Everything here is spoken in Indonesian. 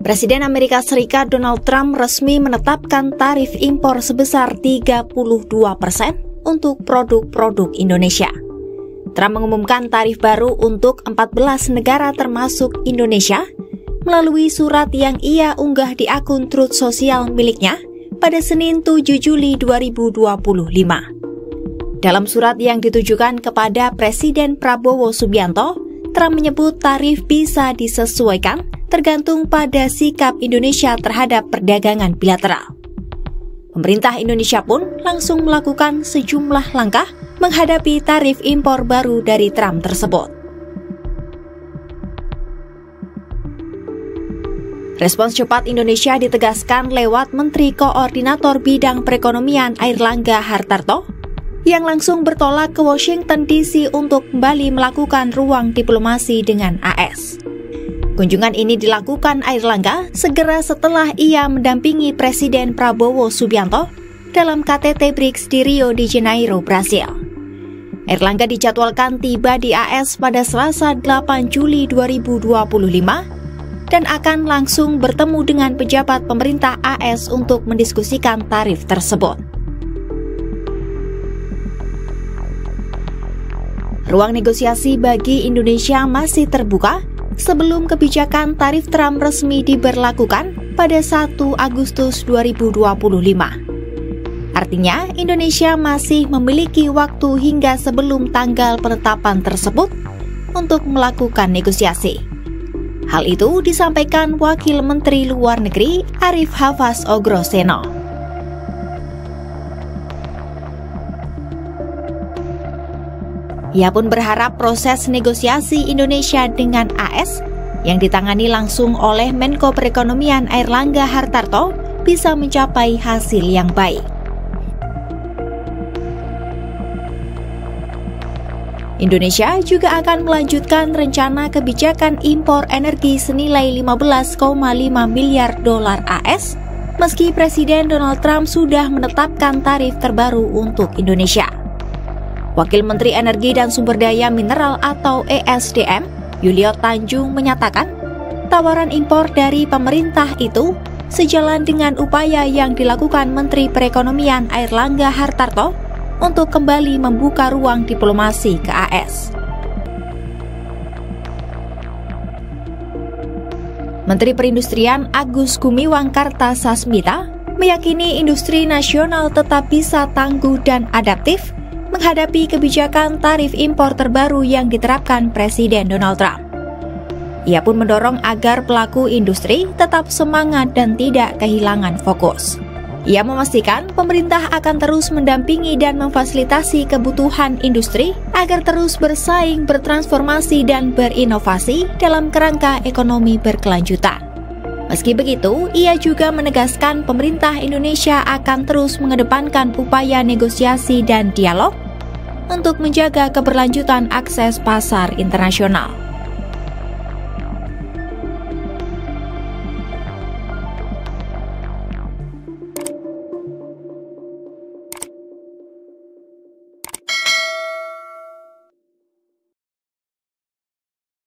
Presiden Amerika Serikat Donald Trump resmi menetapkan tarif impor sebesar 32% untuk produk-produk Indonesia. Trump mengumumkan tarif baru untuk 14 negara termasuk Indonesia melalui surat yang ia unggah di akun Truth Social miliknya pada Senin 7 Juli 2025. Dalam surat yang ditujukan kepada Presiden Prabowo Subianto, Trump menyebut tarif bisa disesuaikan tergantung pada sikap Indonesia terhadap perdagangan bilateral. Pemerintah Indonesia pun langsung melakukan sejumlah langkah menghadapi tarif impor baru dari Trump tersebut. Respons cepat Indonesia ditegaskan lewat Menteri Koordinator Bidang Perekonomian Airlangga Hartarto yang langsung bertolak ke Washington DC untuk kembali melakukan ruang diplomasi dengan AS. Kunjungan ini dilakukan Airlangga segera setelah ia mendampingi Presiden Prabowo Subianto dalam KTT BRICS di Rio de Janeiro, Brasil. Airlangga dijadwalkan tiba di AS pada Selasa 8 Juli 2025 dan akan langsung bertemu dengan pejabat pemerintah AS untuk mendiskusikan tarif tersebut. Ruang negosiasi bagi Indonesia masih terbuka sebelum kebijakan tarif Trump resmi diberlakukan pada 1 Agustus 2025. Artinya, Indonesia masih memiliki waktu hingga sebelum tanggal penetapan tersebut untuk melakukan negosiasi. Hal itu disampaikan Wakil Menteri Luar Negeri Arif Hafaz Ogroseno. Ia pun berharap proses negosiasi Indonesia dengan AS yang ditangani langsung oleh Menko Perekonomian Airlangga Hartarto bisa mencapai hasil yang baik. Indonesia juga akan melanjutkan rencana kebijakan impor energi senilai 15,5 miliar dolar AS meski Presiden Donald Trump sudah menetapkan tarif terbaru untuk Indonesia. Wakil Menteri Energi dan Sumber Daya Mineral atau ESDM, Yulio Tanjung menyatakan, tawaran impor dari pemerintah itu sejalan dengan upaya yang dilakukan Menteri Perekonomian Airlangga Hartarto untuk kembali membuka ruang diplomasi ke AS. Menteri Perindustrian Agus Gumiwang Kartasasmita meyakini industri nasional tetap bisa tangguh dan adaptif menghadapi kebijakan tarif impor terbaru yang diterapkan Presiden Donald Trump. Ia pun mendorong agar pelaku industri tetap semangat dan tidak kehilangan fokus. Ia memastikan pemerintah akan terus mendampingi dan memfasilitasi kebutuhan industri agar terus bersaing, bertransformasi, dan berinovasi dalam kerangka ekonomi berkelanjutan. Meski begitu, ia juga menegaskan pemerintah Indonesia akan terus mengedepankan upaya negosiasi dan dialog untuk menjaga keberlanjutan akses pasar internasional.